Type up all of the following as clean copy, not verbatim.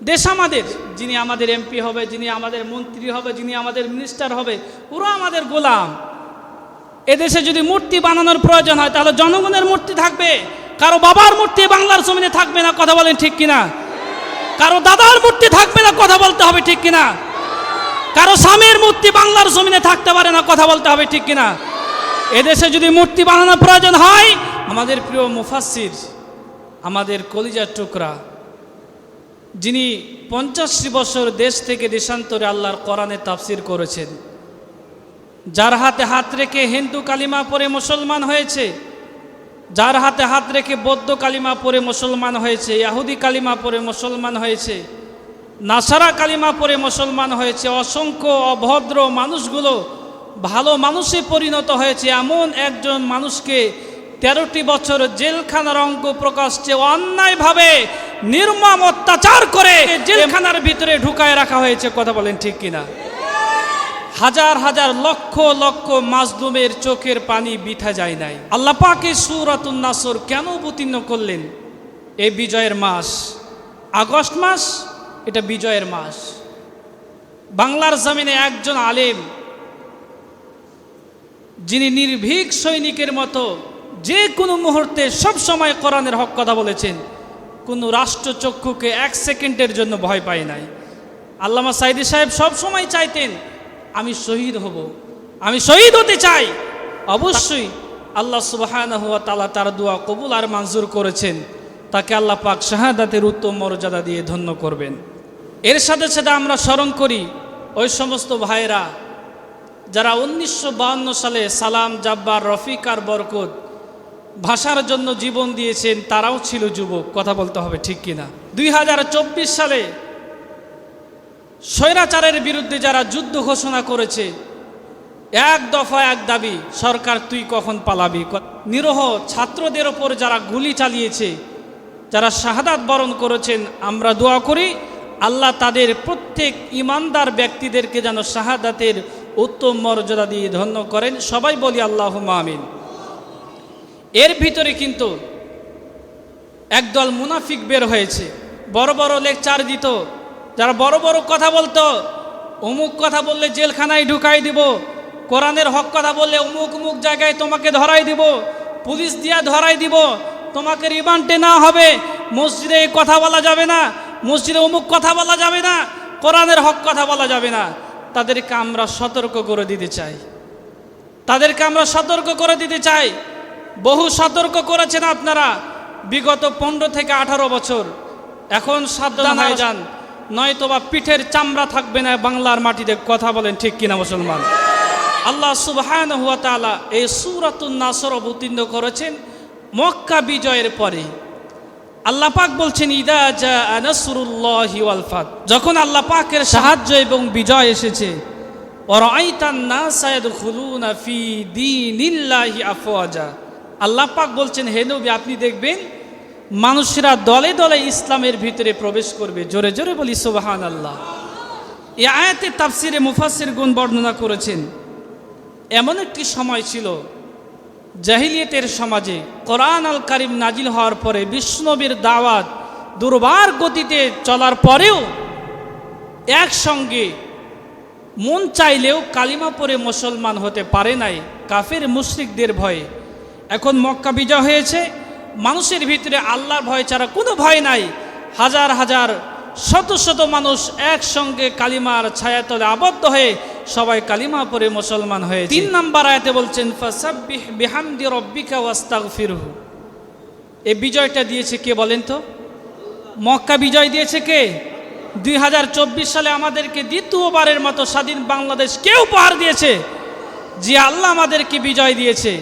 দেশ আমাদের, যিনি আমাদের এমপি হবে, যিনি আমাদের মন্ত্রী হবে, যিনি আমাদের মিনিস্টার হবে, পুরো আমাদের গোলাম। এদেশে যদি মূর্তি বানানোর প্রয়োজন হয় তাহলে জনগণের মূর্তি থাকবে, কারো বাবার মূর্তি বাংলার জমিনে থাকবে না, কথা বলেন ঠিক কিনা? কারো দাদার মূর্তি থাকবে না, কথা বলতে হবে ঠিক কিনা? কারো স্বামীর মূর্তি বাংলার জমিনে থাকতে পারে না, কথা বলতে হবে ঠিক কিনা? এদেশে যদি মূর্তি বানানোর প্রয়োজন হয়, আমাদের প্রিয় মুফাসসির, আমাদের কলিজার টুকরা, যিনি 50 বছর দেশ থেকে দেশান্তরে আল্লাহর কোরআনে তাফসির করেছেন, যার হাতে হাত রেখে হিন্দু কালিমা পড়ে মুসলমান হয়েছে, যার হাতে হাত রেখে বৌদ্ধ কালিমা পড়ে মুসলমান হয়েছে, ইহুদি কালিমা পড়ে মুসলমান হয়েছে, নাসারা কালিমা পড়ে মুসলমান হয়েছে, অসংখ্য অভদ্র মানুষগুলো ভালো মানুষে পরিণত হয়েছে, এমন একজন মানুষকে 13টি বছর জেলখানার অঙ্গ প্রকাশ্যে অন্যায়ভাবে নির্মম অত্যাচার করে জেলখানার ভিতরে ঢুকায় রাখা হয়েছে, কথা বলেন ঠিক কিনা? হাজার হাজার লক্ষ লক্ষ মাজলুমের চোখের পানি বৃথা যায় নাই। আল্লাহ পাক এই সূরাতুন নাসর কেন অবতীর্ণ করলেন? এই বিজয়ের মাস, আগস্ট মাস, এটা বিজয়ের মাস। বাংলার জমিনে একজন আলেম, যিনি নির্ভীক সৈনিকের মতো যে কোনো মুহূর্তে সব সময় কোরআনের হক কথা বলেছেন, কোনো রাষ্ট্রচক্ষুকে 1 সেকেন্ডের জন্য ভয় পায় নাই। আল্লামা সাঈদী সাহেব সব সময় চাইতেন, আমি শহীদ হব, আমি শহীদ হতে চাই। অবশ্যই আল্লাহ সুবহানাহু ওয়া তাআলা তার দোয়া কবুল আর মঞ্জুর করেছেন, তাকে আল্লাহ পাক শাহাদাতের উত্তম মর্যাদা দিয়ে ধন্য করবেন। এর সাথে সাথে আমরা স্মরণ করি ওই সমস্ত ভাইরা যারা 1952 সালে সালাম, জাব্বার, রফিক আর বরকত ভাষার জন্য জীবন দিয়েছেন, তারাও ছিল যুবক, কথা বলতে হবে ঠিক কিনা? 2024 সালে স্বৈরাচারের বিরুদ্ধে যারা যুদ্ধ ঘোষণা করেছে, এক দফা এক দাবি, সরকার তুই কখন পালাবি। নিরহ ছাত্রদের ওপর যারা গুলি চালিয়েছে, যারা শাহাদাত বরণ করেছেন, আমরা দোয়া করি আল্লাহ তাদের প্রত্যেক ইমানদার ব্যক্তিদেরকে যেন শাহাদাতের উত্তম মর্যাদা দিয়ে ধন্য করেন। সবাই বলি আল্লাহুম্মা আমিন। এর ভিতরে কিন্তু একদল মুনাফিক বের হয়েছে, বড় বড় লেকচার দিত, যারা বড় বড় কথা বলতো, অমুক কথা বললে জেলখানায় ঢুকাই দিব, কোরআনের হক কথা বললে অমুক অমুক জায়গায় তোমাকে ধরাই দিব, পুলিশ দিয়া ধরাই দিব, তোমাকে রিমান্ডে না হবে, মসজিদে এই কথা বলা যাবে না, মসজিদে অমুক কথা বলা যাবে না, কোরআনের হক কথা বলা যাবে না। তাদেরকে আমরা সতর্ক করে দিতে চাই, তাদেরকে আমরা সতর্ক করে দিতে চাই। বহু সতর্ক করেছেন আপনারা বিগত 15 থেকে 18 বছর। এখন সাবধান হয়ে যান, নয়তোবা পিঠের চামড়া থাকবে না বাংলার মাটিতে, কথা বলেন ঠিক কিনা মুসলমান? আল্লাহ সুবহানাহু ওয়া তাআলা এই সূরাতুন নাসর অবতীর্ণ করেছেন মক্কা বিজয়ের পরে। আল্লাহ পাক বলছেন, ইদা জাআ নাসরুল্লাহি ওয়াল ফাত, যখন আল্লাহ পাকের সাহায্য এবং বিজয় এসেছে, ওয়া রাআইতান নাসা ইয়াদখুলুনা ফি দীনিল্লাহি আফওয়াজা, আল্লাহ পাক বলছেন, হে নবী আপনি দেখবেন মানুষেরা দলে দলে ইসলামের ভিতরে প্রবেশ করবে। জোরে জোরে বলি সুবহানাল্লাহ। এই আয়াতে তাফসিরে মুফাসসিরগণ বর্ণনা করেছেন, এমন একটি সময় ছিল জাহিলিয়াতের সমাজে, কোরআন আল কারীম নাজিল হওয়ার পরে বিশ্বনবীর দাওয়াত দুর্বার গতিতে চলার পরেও একসঙ্গে মন চাইলেও কালিমা পড়ে মুসলমান হতে পারে নাই, কাফের মুশরিকদের ভয়ে। এখন মক্কা বিজয় হয়েছে, মানুষের ভিতরে আল্লাহর ভয় ছাড়া কোনো ভয় নাই। হাজার হাজার শত শত মানুষ একসঙ্গে কালিমার ছায়াতলে আবদ্ধ হয়ে সবাই কালিমা পড়ে মুসলমান হয়ে। 3 নম্বর আয়াতে বলছেন, ফাসাব্বিহ বিহামদি রাব্বিকা ওয়াস্তাগফিরহু। এই বিজয়টা দিয়েছে কে বলেন তো? মক্কা বিজয় দিয়েছে কে? 2024 সালে আমাদেরকে দ্বিতীয়বারের মতো স্বাধীন বাংলাদেশ কে উপহার দিয়েছে? যে আল্লাহ আমাদেরকে বিজয় দিয়েছে।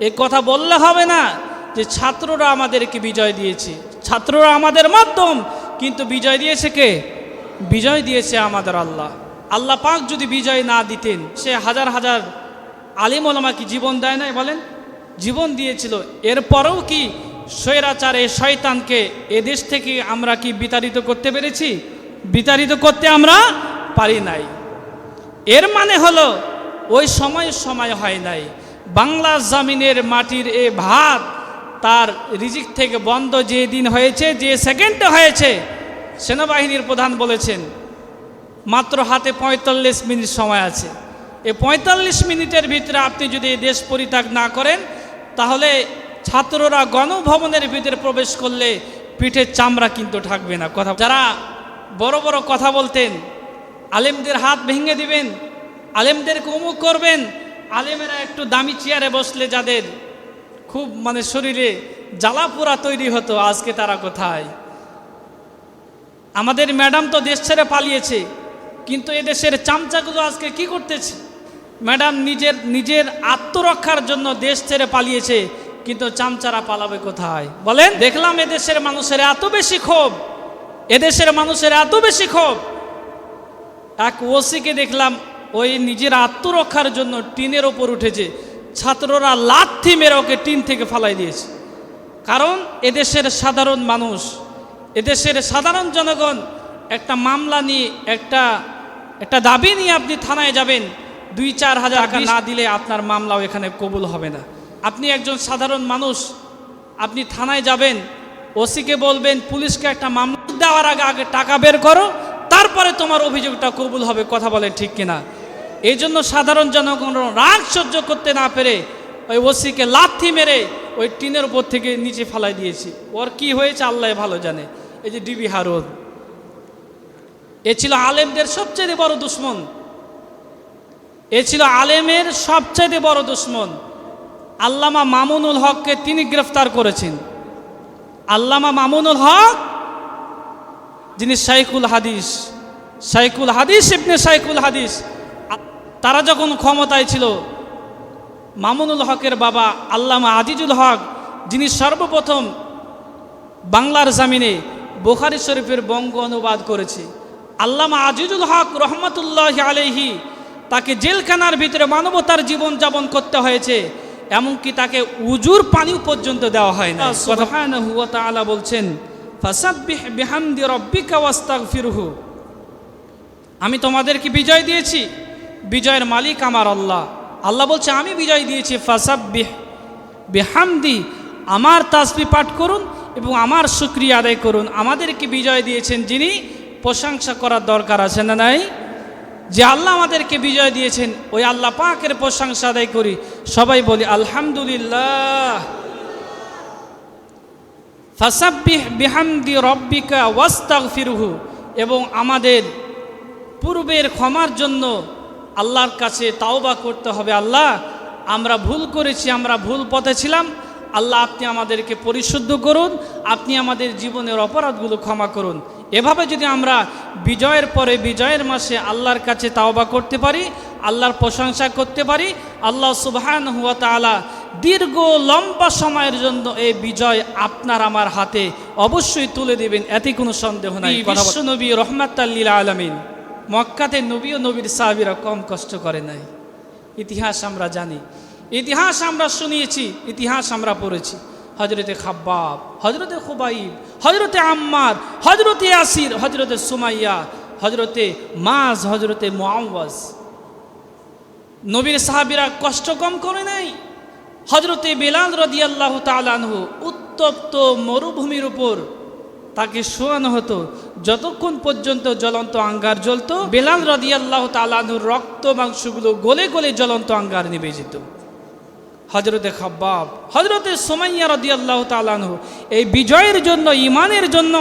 এই কথা বললে হবে না যে ছাত্ররা আমাদেরকে বিজয় দিয়েছে, ছাত্ররা আমাদের মাধ্যম, কিন্তু বিজয় দিয়েছে কে? বিজয় দিয়েছে আমাদের আল্লাহ। আল্লাহ পাক যদি বিজয় না দিতেন, সে হাজার হাজার আলিম ওলামা কি জীবন দেয় নাই বলেন? জীবন দিয়েছিল। এরপরেও কি স্বৈরাচারে শয়তানকে এদেশ থেকে আমরা কি বিতাড়িত করতে পেরেছি? বিতাড়িত করতে আমরা পারি নাই। এর মানে হলো ওই সময় হয় নাই। বাংলা জমিনের মাটির এ ভাত তার রিজিক থেকে বন্ধ যে দিন হয়েছে, যে সেকেন্ডে হয়েছে, সেনাবাহিনীর প্রধান বলেছেন মাত্র হাতে ৪৫ মিনিট সময় আছে। এই ৪৫ মিনিটের ভিতরে আপনি যদি এই দেশ পরিত্যাগ না করেন তাহলে ছাত্ররা গণভবনের ভিতরে প্রবেশ করলে পিঠের চামড়া কিন্তু থাকবে না। কথা যারা বড় বড় কথা বলতেন, আলেমদের হাত ভেঙে দিবেন, আলেমদেরকে অমুক করবেন, আলেমেরা একটু দামি চেয়ারে বসলে যাদের খুব শরীরে জ্বালাপোড়া তৈরি হতো, আজকে তারা কোথায়? আমাদের ম্যাডাম তো দেশ ছেড়ে পালিয়েছে, কিন্তু এদেশের চামচাগুলো আজকে কি করতেছে? ম্যাডাম নিজের আত্মরক্ষার জন্য দেশ ছেড়ে পালিয়েছে, কিন্তু চামচারা পালাবে কোথায় বলেন? দেখলাম এদেশের মানুষের এত বেশি ক্ষোভ, এদেশের মানুষের এত বেশি ক্ষোভ, এক ওসিকে দেখলাম ওই নিজের আত্মরক্ষার জন্য টিনের ওপর উঠেছে, ছাত্ররা লাথি মেরে ওকে টিন থেকে ফালাই দিয়েছে। কারণ এদেশের সাধারণ মানুষ, এদেশের সাধারণ জনগণ একটা মামলা নিয়ে একটা দাবি নিয়ে আপনি থানায় যাবেন, ২-৪ হাজার টাকা না দিলে আপনার মামলাও এখানে কবুল হবে না। আপনি একজন সাধারণ মানুষ, আপনি থানায় যাবেন, ওসিকে বলবেন পুলিশকে একটা মামলা দেওয়ার আগে টাকা বের করো, তারপরে তোমার অভিযোগটা কবুল হবে। কথা বলেন ঠিক কিনা? এই জন্য সাধারণ জনগণ রাগ সহ্য করতে না পেরে ওই ওসিকে লাথি মেরে ওই টিনের উপর থেকে নিচে ফালাই দিয়েছি। ওর কি হয়েছে আল্লাহ ভালো জানে। এই যে ডিবি হারুন, এ ছিল আলেমদের সবচেয়ে বড় দুশ্মন, এ ছিল আলেমের সবচেয়ে বড় দুশ্মন। আল্লামা মামুনুল হককে তিনি গ্রেফতার করেছেন। আল্লামা মামুনুল হক যিনি শাইখুল হাদিস ইবনে শাইখুল হাদিস, তারা যখন ক্ষমতায় ছিল, মামুনুল হকের বাবা আল্লামা আজিজুল হক, যিনি সর্বপ্রথম বাংলার জামিনে বুখারী শরীফের বঙ্গ অনুবাদ করেছে, আল্লামা আজিজুল হক রহমতুল্লাহ আলাইহি, তাকে জেলখানার ভিতরে মানবতার জীবন যাপন করতে হয়েছে, এমনকি তাকে উজুর পানিও পর্যন্ত দেওয়া হয় না। সুবহানাহু ওয়া তাআলা বলছেন, ফাসাব্বিহ বিহামদি রাব্বিকা ওয়াস্তাগফিরহু, আমি তোমাদেরকে বিজয় দিয়েছি, বিজয়ের মালিক আমার আল্লাহ। আল্লাহ বলছে আমি বিজয় দিয়েছি, ফাসাব্বিহ বিহামদি, আমার তাসবিহ পাঠ করুন এবং আমার শুকরিয়া আদায় করুন। আমাদেরকে বিজয় দিয়েছেন যিনি, প্রশংসা করার দরকার আছে না নাই? যে আল্লাহ আমাদেরকে বিজয় দিয়েছেন ওই আল্লাহ পাকের প্রশংসা আদায় করি। সবাই বলি আলহামদুলিল্লাহ। ফাসাব্বিহ বিহামদি রাব্বিকা ওয়াস্তাগফিরহু, এবং আমাদের পূর্বের ক্ষমার জন্য আল্লাহর কাছে তাওবা করতে হবে। আল্লাহ আমরা ভুল করেছি, আমরা ভুল পথে ছিলাম, আল্লাহ আপনি আমাদেরকে পরিশুদ্ধ করুন, আপনি আমাদের জীবনের অপরাধগুলো ক্ষমা করুন। এভাবে যদি আমরা বিজয়ের পরে বিজয়ের মাসে আল্লাহর কাছে তাওবা করতে পারি, আল্লাহর প্রশংসা করতে পারি, আল্লাহ সুবহানাহু ওয়া তাআলা দীর্ঘ লম্বা সময়ের জন্য এই বিজয় আপনার আমার হাতে অবশ্যই তুলে দেবেন, এতে কোনো সন্দেহ নাই। বিশ্ব নবী রহমাতাল লিল আলামিন, মক্কাতে নবী ও নবীর সাহাবীরা কম কষ্ট করে নাই। ইতিহাস আমরা জানি, ইতিহাস আমরা শুনিয়েছি, ইতিহাস আমরা পড়েছি। হজরতে খাব্বাব, হজরতে খুবাইব, হজরতে আম্মার, হজরতে ইয়াসির, হজরতে সুমাইয়া, হজরতে মাজ, হজরতে মুআওয়াজ, নবীর সাহাবীরা কষ্ট কম করে নাই। হজরতে বেলাল রাদিয়াল্লাহু তাআলা আনহু উত্তপ্ত মরুভূমির উপর তাকে শোয়ানো হতো, যতক্ষণ পর্যন্ত জ্বলন্ত আঙ্গার জ্বলতো, বেলাল রাদিয়াল্লাহু তাআলা আনহুর রক্ত মাংসগুলো গলে গলে জ্বলন্ত আঙ্গার নিভে যেত। হজরতে খাব্বাব, হজরতে সুমাইয়া রাদিয়াল্লাহু তাআলা আনহু এই বিজয়ের জন্য, ইমানের জন্য,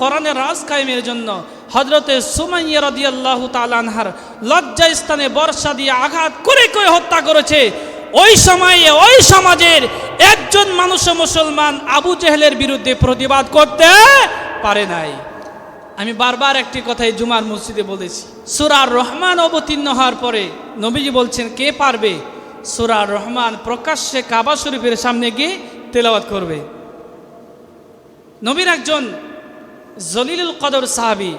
কোরআনের রাজ কায়েমের জন্য হজরতে সুমাইয়া রাদিয়াল্লাহু তাআলা আনহার লজ্জা স্থানে বর্ষা দিয়ে আঘাত করে করে হত্যা করেছে। ওই সময়ে ওই সমাজের একজন মানুষ মুসলমান আবু জেহেলের বিরুদ্ধে প্রতিবাদ করতে পারে নাই। আমি বারবার একটি কথাই জুমার মসজিদে বলেছি, সূরা রহমান অবতীর্ণ হওয়ার পরে নবীজি বলছেন কে পারবে সূরা রহমান প্রকাশ্যে কাবা শরীফের সামনে গিয়ে তেলাওয়াত করবে। নবীর একজন জলিলুল কদর সাহাবী,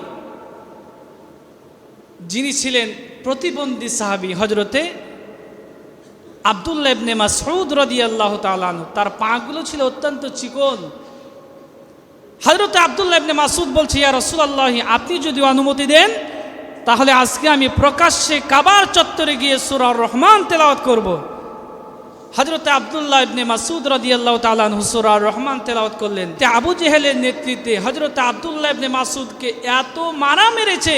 যিনি ছিলেন প্রতিবন্ধী সাহাবী, হজরতে আব্দুল্লাহ ইবনে মাসউদ রাদিয়াল্লাহু তাআলা আনহু, তার পাগুলো ছিল অত্যন্ত চিকন। হযরত আব্দুল্লাহ ইবনে মাসউদ বলছে, ইয়া রাসূলুল্লাহ, আপনি যদি অনুমতি দেন তাহলে আজকে আমি প্রকাশ্যে কাবার চত্বরে গিয়ে সূরা রহমান তেলাওয়াত করব। হযরত আব্দুল্লাহ ইবনে মাসউদ রাদিয়াল্লাহু তাআলা আনহু সূরা রহমান তেলাওয়াত করলেন। আবু জেহেলের নেতৃত্বে হযরত আব্দুল্লাহ ইবনে মাসউদকে এত মারা মেরেছে,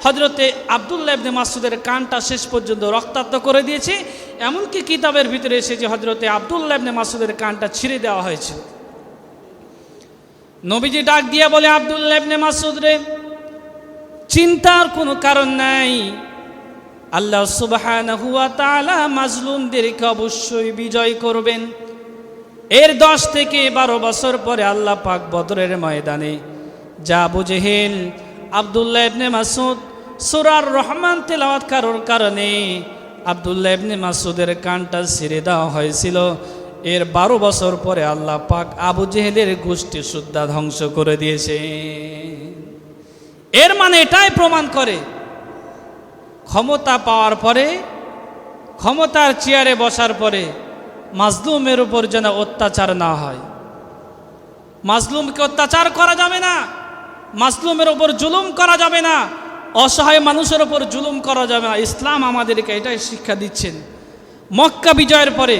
হযরতে আব্দুল্লাহ ইবনে মাসউদের কানটা শেষ পর্যন্ত রক্তাক্ত করে দিয়েছে। এমনকি কিতাবের ভিতরে এসেছে হযরতে আব্দুল্লাহ ইবনে মাসউদের কানটা ছিঁড়ে দেওয়া হয়েছে। নবীজি ডাক দিয়ে বলে, আব্দুল্লাহ ইবনে মাসউদ রে, চিন্তার কোনো কারণ নাই। আল্লাহ সুবহানাহু ওয়া তাআলা মাজলুমদেরকে অবশ্যই বিজয় করবেন। এর 10 থেকে 12 বছর পরে আল্লাহ পাক বদরের ময়দানে যা আবু জেহেল আব্দুল্লাহ ইবনে মাসউদ সূরা রহমান তেলাওয়াত করার কারণে আব্দুল্লাহ ইবনে মাসউদের কানটা ছিঁড়ে দেওয়া হয়েছিল, এর 12 বছর পরে আল্লাহ পাক আবু জেহেলের গোষ্ঠী সুদ্ধা ধ্বংস করে দিয়েছে। এর মানে এটাই প্রমাণ করে, ক্ষমতা পাওয়ার পরে, ক্ষমতার চেয়ারে বসার পরে মাজলুমের উপর যেন অত্যাচার না হয়। মাজলুমকে অত্যাচার করা যাবে না, মাজলুমের উপর জুলুম করা যাবে না, অসহায় মানুষের উপর জুলুম করা যাবে না। ইসলাম আমাদেরকে এটাই শিক্ষা দিচ্ছেন। মক্কা বিজয়ের পরে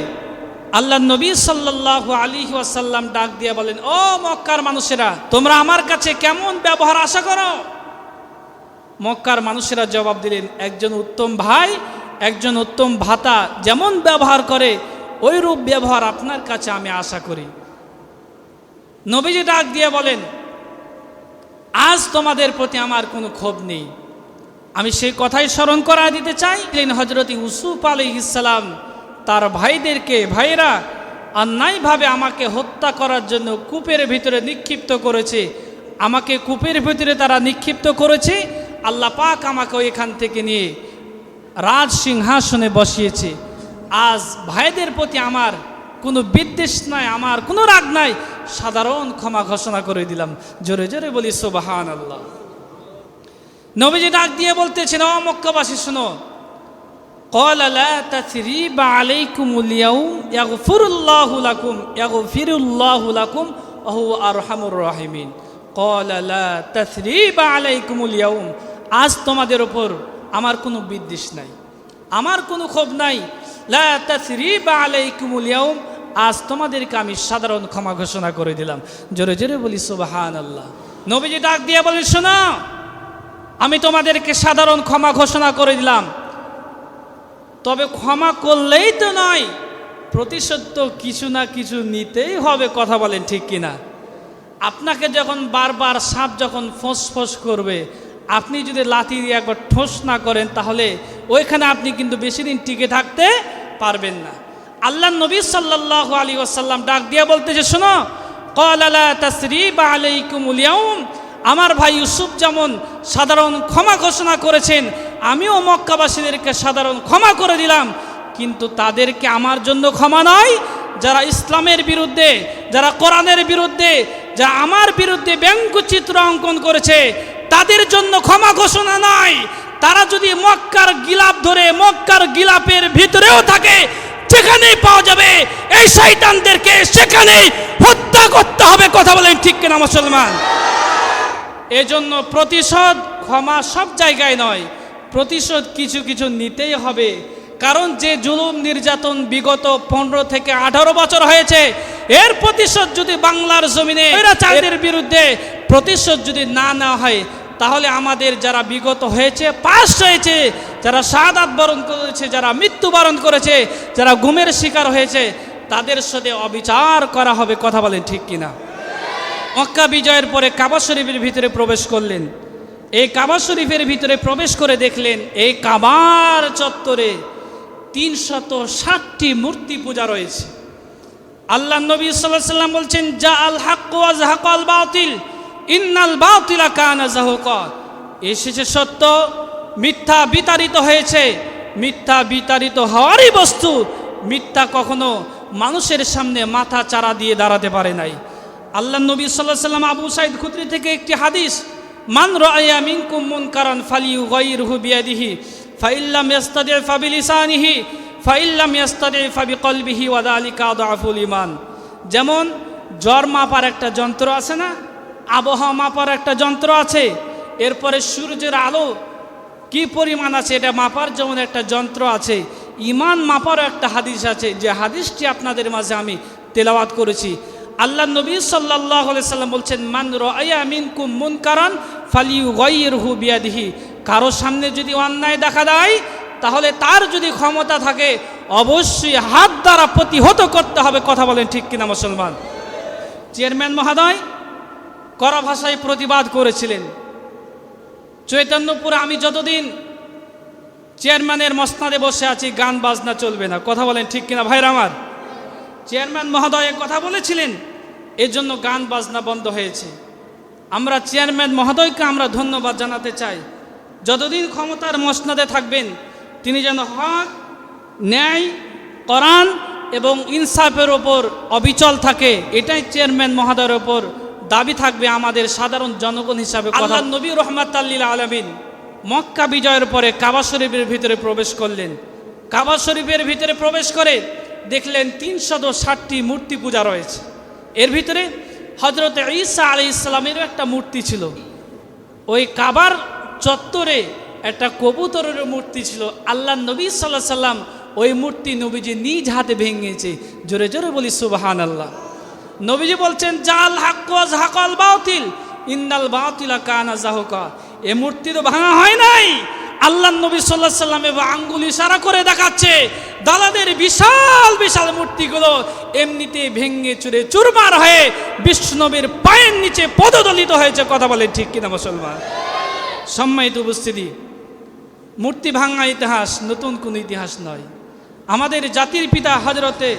আল্লাহ নবী সাল্লাল্লাহু আলাইহি ওয়াসাল্লাম ডাক দিয়ে বলেন, ও মক্কার মানুষেরা, তোমরা আমার কাছে কেমন ব্যবহার আশা করো? মক্কার মানুষেরা জবাব দিলেন, একজন উত্তম ভাই, একজন উত্তম ভাতা যেমন ব্যবহার করে ওই রূপ ব্যবহার আপনার কাছে আমি আশা করি। নবীজি ডাক দিয়ে বলেন, আজ তোমাদের প্রতি আমার কোনো ক্ষোভ নেই। আমি সেই কথাই স্মরণ করা দিতে চাই, হযরত ইউসুফ আলাইহিস সালাম তার ভাইদেরকে, ভাইরা অন্যায়ভাবে আমাকে হত্যা করার জন্য কূপের ভিতরে নিক্ষিপ্ত করেছে, আমাকে কূপের ভিতরে তারা নিক্ষিপ্ত করেছে। আল্লাহ পাক আমাকে এখান থেকে নিয়ে রাজ সিংহাসনে বসিয়েছে। আজ ভাইদের প্রতি আমার কোনো বিদ্বেষ নাই, আমার কোনো রাগ নাই, সাধারণ ক্ষমা ঘোষণা করে দিলাম। জোরে জোরে বলি সুবহানাল্লাহ। নবীজি ডাক দিয়ে বলতেছেন, ও মক্কাবাসী শুনো, قال لا تثريب عليكم اليوم يغفر الله لكم وهو أرحم الراحمين। قال لا تثريب عليكم اليوم, আজ তোমাদের উপর আমার কোনো বিদ্বেষ নাই, আমার কোনো ক্ষোভ নাই। লা তাসরিবা আলাইকুমুল ইয়াউম, আজ তোমাদেরকে আমি সাধারণ ক্ষমা ঘোষণা করে দিলাম। জোরে জোরে বলি সুবহানাল্লাহ। নবীজি ডাক দিয়ে বলেন, শোনো, আমি তোমাদেরকে সাধারণ ক্ষমা ঘোষণা করে দিলাম, তবে ক্ষমা করলেই তো নয়, প্রতিশোধ তো কিছু না কিছু নিতেই হবে। কথা বলেন ঠিক কিনা? আপনাকে যখন বারবার সাপ যখন ফোঁস করবে, আপনি যদি লাথি দিয়ে একবার ঠোস না করেন, তাহলে ওইখানে আপনি কিন্তু বেশি দিন টিকে থাকতে পারবেন না। আল্লাহ নবী সাল্লাল্লাহু আলাইহি ওয়াসাল্লাম ডাক দিয়ে বলতেছে, শোনো, ক্বালা লা তাসরিবা আলাইকুমুল ইয়াউম, আমার ভাই ইউসুফ যেমন সাধারণ ক্ষমা ঘোষণা করেছেন, আমিও মক্কাবাসীদেরকে সাধারণ ক্ষমা করে দিলাম। কিন্তু তাদেরকে আমার জন্য ক্ষমা নয়, যারা ইসলামের বিরুদ্ধে, যারা কোরআনের বিরুদ্ধে, যারা আমার বিরুদ্ধে ব্যঙ্গচিত্র অঙ্কন করেছে, তাদের জন্য ক্ষমা ঘোষণা নয়। তারা যদি মক্কার গিলাপ ধরে মক্কার গিলাপের ভিতরেও থাকে, যেখানেই পাওয়া যাবে এই শয়তানদেরকে সেখানেই হত্যা করতে হবে। কথা বলেন ঠিক কিনা মুসলমান? এজন্য প্রতিশোধ, ক্ষমা সব জায়গায় নয়, প্রতিশোধ কিছু কিছু নিতেই হবে। কারণ যে জুলুম নির্যাতন বিগত 15 থেকে 18 বছর হয়েছে, এর প্রতিশোধ যদি বাংলার জমিনে চাঁদের বিরুদ্ধে প্রতিশোধ যদি না নেওয়া হয়, তাহলে আমাদের যারা বিগত হয়েছে, পাস হয়েছে, যারা শাহাদাত বরণ করেছে, যারা মৃত্যুবরণ করেছে, যারা গুমের শিকার হয়েছে, তাদের সাথে অবিচার করা হবে। কথা বলেন ঠিক কিনা? মক্কা বিজয়ের পরে কাবা শরীফের ভিতরে প্রবেশ করলেন। এই কাবা শরীফের ভিতরে প্রবেশ করে দেখলেন, এই কাবার চত্বরে 360টি মূর্তি পূজা রয়েছে। আল্লাহ নবী সাল্লাল্লাহু আলাইহি ওয়াসাল্লাম বলছেন, জা আল হক ওয়া যাহাকাল বাতিল ইন্নাল বাতিলা কানা যাহুকা, এসেছে সত্য, মিথ্যা বিতাড়িত হয়েছে। মিথ্যা বিতাড়িত হওয়ারই বস্তু। মিথ্যা কখনো মানুষের সামনে মাথা চারা দিয়ে দাঁড়াতে পারে নাই। আল্লাহ নবী সাল্লাল্লাহু আলাইহি ওয়াসাল্লাম আবু সাঈদ খুদরি থেকে একটি হাদিস, মান রাআয়া মিনকুম মুনকারান ফালিয়ুগাইরহু বিয়াদিহি ফাইল্লাম ইয়াস্তাদি ফাবিলিসানিহি ফাইল্লাম ইয়াস্তাদি ফাবিকলবিহি ওয়া যালিকা আযআফুল ঈমান। যেমন জ্বর মাপার একটা যন্ত্র আছে না, আবহাওয়া মাপার একটা যন্ত্র আছে, এরপরে সূর্যের আলো কি পরিমাণ আছে এটা মাপার যেমন একটা যন্ত্র আছে, ইমান মাপারও একটা হাদিস আছে, যে হাদিসটি আপনাদের মাঝে আমি তেলাওয়াত করেছি। আল্লাহ নবী সাল্লাল্লাহু আলাইহি সাল্লাম বলছেন, মান রাআয়া মিনকুম মুনকারান ফালিয়ুগাইয়িরহু বিয়াদিহি, কারো সামনে যদি অন্যায় দেখা দেয় তাহলে তার যদি ক্ষমতা থাকে অবশ্যই হাত দ্বারা প্রতিহত করতে হবে। কথা বলেন ঠিক কিনা মুসলমান? চেয়ারম্যান মহোদয় কড়া ভাষায় প্রতিবাদ করেছিলেন, চৈতন্যপুরে আমি যতদিন চেয়ারম্যানের মসনাদে বসে আছি গান বাজনা চলবে না। কথা বলেন ঠিক কিনা ভাইরা আমার? চেয়ারম্যান মহোদয় কথা বলেছিলেন, এর জন্য গান বাজনা বন্ধ হয়েছে। আমরা চেয়ারম্যান মহোদয়কে আমরা ধন্যবাদ জানাতে চাই। যতদিন ক্ষমতার মসনাদে থাকবেন তিনি যেন হক, ন্যায়, কোরআন এবং ইনসাফের ওপর অবিচল থাকে, এটাই চেয়ারম্যান মহোদয়ের ওপর দাবি থাকবে আমাদের সাধারণ জনগণ হিসাবে। আল্লাহ নবী রাহমাতাল লিল আলামিন মক্কা বিজয়ের পরে কাবা শরীফের ভিতরে প্রবেশ করলেন। কাবা শরীফের ভিতরে প্রবেশ করে দেখলেন 360টি মূর্তি পূজা রয়েছে। এর ভিতরে হযরত ঈসা আলাইহিস সালামেরও একটা মূর্তি ছিল। ওই কাবার চত্বরে একটা কবুতরের মূর্তি ছিল। আল্লাহ নবী সাল্লাল্লাহু আলাইহি সাল্লাম ওই মূর্তি নবীজি নিজ হাতে ভেঙেছে। জোরে জোরে বলি সুবহানাল্লাহ। নবীজি বলছেন, জাল হক ওয়া যাহাকাল বাতিল ইন্নাল বাতিলা কানা যাহুকা। এই মূর্তি তো ভাঙা হয় নাই। আল্লাহ নবী সাল্লাল্লাহু আলাইহি সাল্লাম আঙ্গুল ইশারা করে দেখাচ্ছে দালালের বিশাল বিশাল মূর্তিগুলো এমনিতে ভেঙে চুরে চুরমার হয়ে বিষ্ণুনবীর পায়ের নিচে পদদলিত হয়েছে। কথা বলে ঠিক কিনা মুসলমান? সম্মানিত উপস্থিতি, মূর্তি ভাঙা ইতিহাস নতুন কোনো ইতিহাস নয়। আমাদের জাতির পিতা হযরতে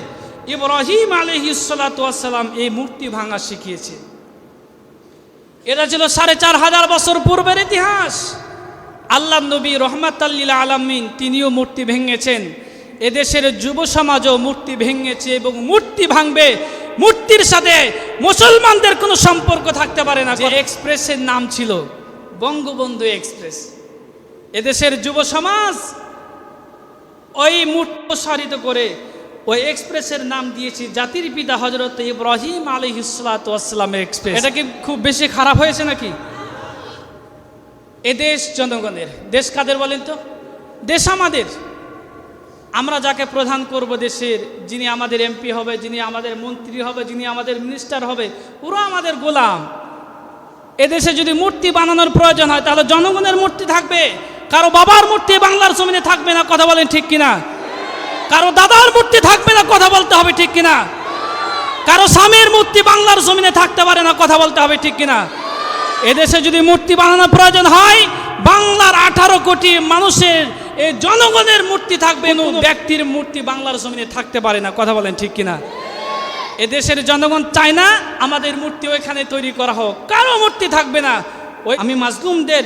ইব্রাহিম আলাইহিস সালাতু ওয়াস সালাম এই মূর্তি ভাঙা শিখিয়েছে। এটা ছিল 4500 বছর পূর্বের ইতিহাস। আল্লাহ নবী রাহমাতাল লিল আলামিন তিনিও মূর্তি ভেঙেছেন। এদেশের যুব সমাজও মূর্তি ভেঙেছে এবং মূর্তি ভাঙবে। মূর্তির সাথে মুসলমানদের কোনো সম্পর্ক থাকতে পারে না। যে এক্সপ্রেসের নাম ছিল বঙ্গবন্ধু এক্সপ্রেস, এদেশের যুব সমাজ ওই মূর্তি প্রসারিত করে ওই এক্সপ্রেসের নাম দিয়েছি জাতির পিতা হযরত ইব্রাহিম আলাইহিস সালাতু ওয়াস সালামের এক্সপ্রেস। এটা কি খুব বেশি খারাপ হয়েছে নাকি? এদেশ জনগণের। দেশ কাদের বলেন তো? দেশ আমাদের। আমরা যাকে প্রধান করব দেশের, যিনি আমাদের এমপি হবে, যিনি আমাদের মন্ত্রী হবে, যিনি আমাদের মিনিস্টার হবে, পুরো আমাদের গোলাম। এদেশে যদি মূর্তি বানানোর প্রয়োজন হয় তাহলে জনগণের মূর্তি থাকবে, কারো বাবার মূর্তি বাংলার জমিনে থাকবে না। কথা বলেন ঠিক কিনা? কারো দাদার মূর্তি থাকবে না। কথা বলতে হবে ঠিক কিনা? কারো স্বামীর মূর্তি বাংলার জমিনে থাকতে পারে না। কথা বলতে হবে ঠিক কিনা? এদেশে যদি মূর্তি বানানোর প্রয়োজন হয় বাংলার 18 কোটি মানুষের এই জনগণের মূর্তি থাকবে, কোনো ব্যক্তির মূর্তি বাংলার জমিনে থাকতে পারে না। কথা বলেন ঠিক কিনা? এদেশের জনগণ চায় না আমাদের মূর্তি ওইখানে তৈরি করা হোক, কারো মূর্তি থাকবে না। আমি মাজলুমদের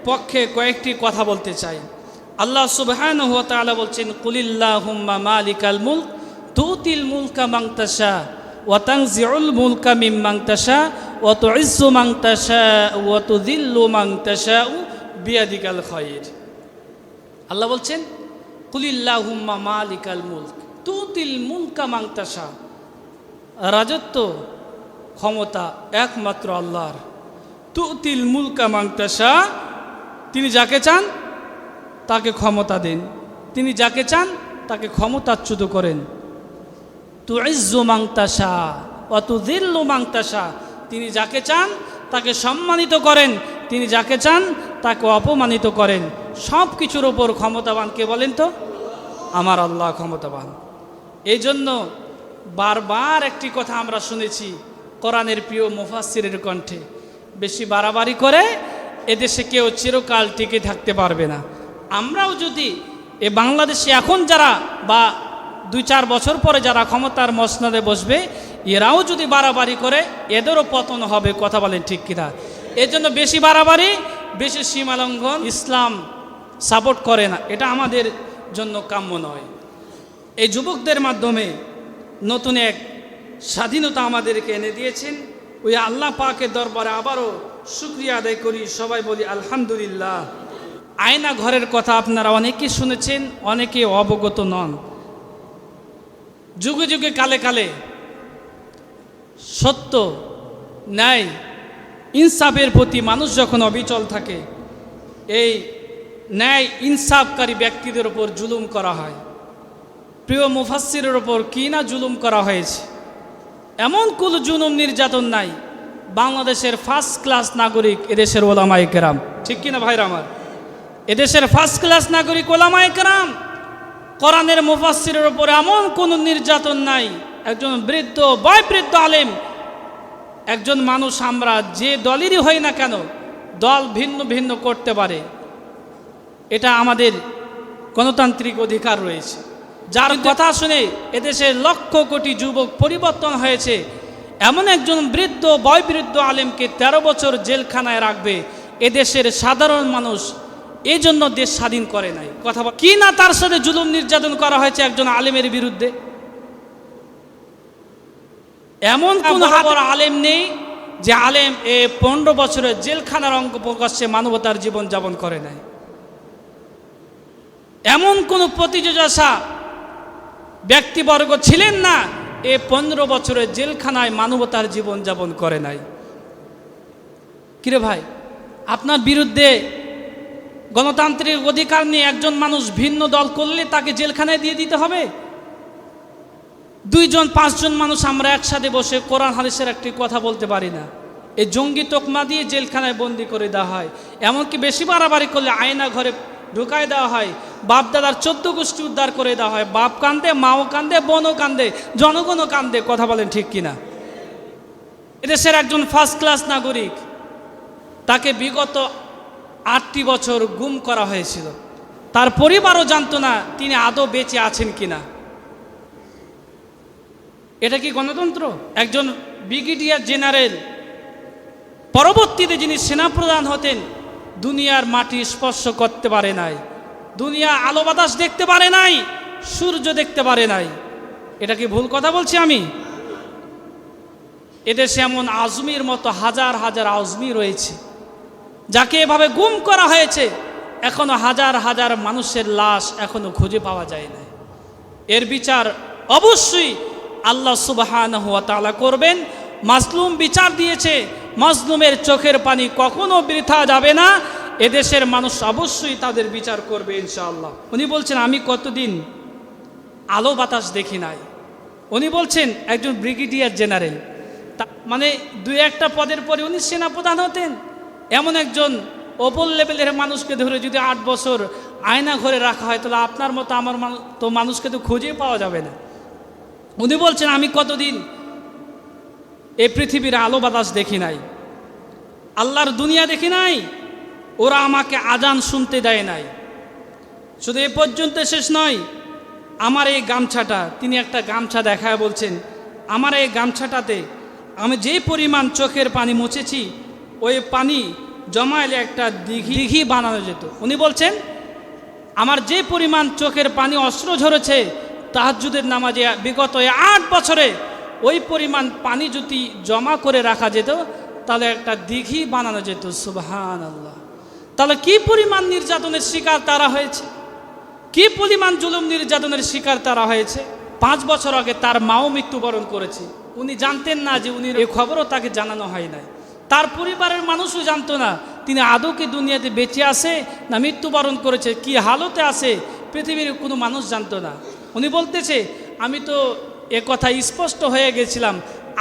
পক্ষে কয়েকটি কথা বলতে চাই। আল্লাহ সুবহানাহু ওয়া তাআলা বলছেন, কুলিল্লাহুম্মা মালিকাল মুলক তুতিল মুলকা মান তাশা ওয়া তানজিউল মুলকা মিম্মান তাশা ওয়া তুইজ্জু মান তাশা ওয়া তুযিল্লু মান তাশা বিয়াদিকাল খায়র। আল্লাহ বলছেন, কুলিল্লাহুম্মা মালিকাল মুলক তুতিল মুলকা মান তাশা। রাজত্ব ক্ষমতা একমাত্র আল্লাহর। তুতিল মুলকা মান তাশা, তিনি যাকে চান তাকে ক্ষমতা দেন, তিনি যাকে চান তাকে ক্ষমতাচ্যুত করেন। তুইজ্জু মান তাশা ওয়া তুযিল্লু মান তাশা, তিনি যাকে চান তাকে সম্মানিত করেন, তিনি যাকে চান তাকে অপমানিত করেন। সব কিছুর ওপর ক্ষমতাবান কে বলেন তো? আমার আল্লাহ ক্ষমতাবান। এই জন্য বারবার একটি কথা আমরা শুনেছি কোরআনের প্রিয় মুফাসসিরের কণ্ঠে, বেশি বাড়াবাড়ি করে এদেশে কেউ চিরকাল টিকে থাকতে পারবে না। আমরাও যদি এ বাংলাদেশে এখন যারা বা 2-4 বছর পরে যারা ক্ষমতার মসনদে বসবে, এরাও যদি বাড়াবাড়ি করে এদেরও পতন হবে। কথা বলেন ঠিক কিনা? এর জন্য বেশি বাড়াবাড়ি, বেশি সীমালঙ্ঘন ইসলাম সাপোর্ট করে না, এটা আমাদের জন্য কাম্য নয়। এই যুবকদের মাধ্যমে নতুন এক স্বাধীনতা আমাদেরকে এনে দিয়েছেন। ওই আল্লাহ পাকের দরবারে আবারও শুকরিয়া আদায় করি, সবাই বলি আলহামদুলিল্লাহ। আয়না ঘরের কথা আপনারা অনেকে শুনেছেন, অনেকে অবগত নন। যুগে যুগে কালে কালে সত্য, ন্যায়, ইনসাফের প্রতি মানুষ যখন অবিচল থাকে, এই ন্যায় ইনসাফকারী ব্যক্তিদের উপর জুলুম করা হয়। প্রিয় মুফাসসিরের ওপর কি না জুলুম করা হয়েছে। এমন কোন জুলুম নির্যাতন নাই। বাংলাদেশের ফার্স্ট ক্লাস নাগরিক এদেশের ওলামায়ে কেরাম, ঠিক কিনা ভাইরা আমার? এদেশের ফার্স্ট ক্লাস নাগরিক ওলামায়ে কেরাম, কোরআনের মুফাসসিরের ওপর এমন কোন নির্যাতন নাই। একজন বৃদ্ধ বয়োবৃদ্ধ আলেম, একজন মানুষ, আমরা যে দলেরই হই না কেন, দল ভিন্ন ভিন্ন করতে পারে, এটা আমাদের গণতান্ত্রিক অধিকার রয়েছে। যার কথা শুনে এদেশের লক্ষ কোটি যুবক পরিবর্তন হয়েছে, এমন একজন বৃদ্ধ বয়োবৃদ্ধ আলেমকে 13 বছর জেলখানায় রাখবে এদেশের সাধারণ মানুষ এই জন্য দেশ স্বাধীন করে নাই। কথা কি না তার সাথে জুলুম নির্যাতন করা হয়েছে একজন আলেমের বিরুদ্ধে। এমন কোন বড় আলেম নেই যে আলেম 15 বছরের জেলখানার অঙ্ক প্রকাশ্যে মানবতার জীবন যাপন করে নাই। এমন কোন প্রতিযোগিতা ব্যক্তিবর্গ ছিলেন না 15 বছরের জেলখানায় মানবতার জীবন যাপন করে নাই। কিরে ভাই, আপনার বিরুদ্ধে গণতান্ত্রিক অধিকার নিয়ে একজন মানুষ ভিন্ন দল করলে তাকে জেলখানায় দিয়ে দিতে হবে? 2 জন 5 জন মানুষ আমরা একসাথে বসে কোরআন হাদিসের একটি কথা বলতে পারি না, এই জঙ্গি তোকমা দিয়ে জেলখানায় বন্দি করে দেওয়া হয়। এমনকি বেশি বাড়াবাড়ি করলে আয়না ঘরে ঢুকায় দেওয়া হয়, বাপ দাদার 14 গোষ্ঠী উদ্ধার করে দেওয়া হয়। বাপ কান্দে, মাও কান্দে, বোনও কান্দে, জনগণও কান্দে। কথা বলেন ঠিক কিনা? এদেশের একজন ফার্স্ট ক্লাস নাগরিক, তাকে বিগত 8টি বছর গুম করা হয়েছিল। তার পরিবারও জানতো না তিনি আদৌ বেঁচে আছেন কিনা। এটা কি গণতন্ত্র? একজন ব্রিগেডিয়ার জেনারেল, পরবর্তীতে যিনি সেনাপ্রধান হতেন, দুনিয়ার মাটি স্পর্শ করতে পারে নাই, দুনিয়া আলো বাতাস দেখতে পারে নাই, সূর্য দেখতে পারে নাই। এটা কি ভুল কথা বলছি আমি? এদেশে এমন আজমির মতো হাজার হাজার আজমি রয়েছে যাকে এভাবে গুম করা হয়েছে, এখনো হাজার হাজার মানুষের লাশ এখনো খুঁজে পাওয়া যায় না। এর বিচার অবশ্যই আল্লাহ সুবহানাহু ওয়া তাআলা করবেন। মাজলুম বিচার দিয়েছে, মাজলুমের চোখের পানি কখনো বৃথা যাবে না। এদেশের মানুষ অবশ্যই তাদের বিচার করবে ইনশাআল্লাহ। উনি বলছেন আমি কতদিন আলো বাতাস দেখি নাই। উনি বলছেন একজন ব্রিগেডিয়ার জেনারেল, মানে 2-1টা পদের পরে উনি সেনাপ্রধান হতেন। এমন একজন ওপর লেভেলের মানুষকে ধরে যদি 8 বছর আয়না ঘরে রাখা হয়, তাহলে আপনার মতো আমার তো মানুষকে তো খুঁজে পাওয়া যাবে না। উনি বলছেন আমি কতদিন এই পৃথিবীর আলো বাতাস দেখি নাই, আল্লাহর দুনিয়া দেখি নাই, ওরা আমাকে আজান শুনতে দেয় নাই। শুধু এ পর্যন্ত শেষ নয়, আমার এই গামছাটা, তিনি একটা গামছা দেখায় বলছেন আমার এই গামছাটাতে আমি যে পরিমাণ চোখের পানি মুছেছি, ওই পানি জমাইলে একটা দিঘি বানানো যেত। উনি বলছেন আমার যে পরিমাণ চোখের পানি অশ্রু ঝরেছে তাহাজ্জুদের নামাজে বিগত 8 বছরে, ওই পরিমাণ পানি যদি জমা করে রাখা যেত তাহলে একটা দিঘি বানানো যেত। সুবহানাল্লাহ। তাহলে কি পরিমাণ নির্যাতনের শিকার তারা হয়েছে, কি পরিমাণ জুলুম নির্যাতনের শিকার তারা হয়েছে। 5 বছর আগে তার মাও মৃত্যুবরণ করেছে, উনি জানতেন না যে উনি, এই খবরও তাকে জানানো হয় নাই। তার পরিবারের মানুষও জানতো না তিনি আদৌ কি দুনিয়াতে বেঁচে আছে না মৃত্যুবরণ করেছে, কি হালতে আছে পৃথিবীর কোনো মানুষ জানতো না। উনি বলতেছে আমি তো এ কথা স্পষ্ট হয়ে গেছিলাম,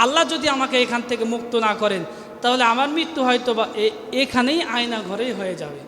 আল্লাহ যদি আমাকে এখান থেকে মুক্ত না করেন তাহলে আমার মৃত্যু হয়তো বা এখানেই আয়না ঘরেই হয়ে যাবে।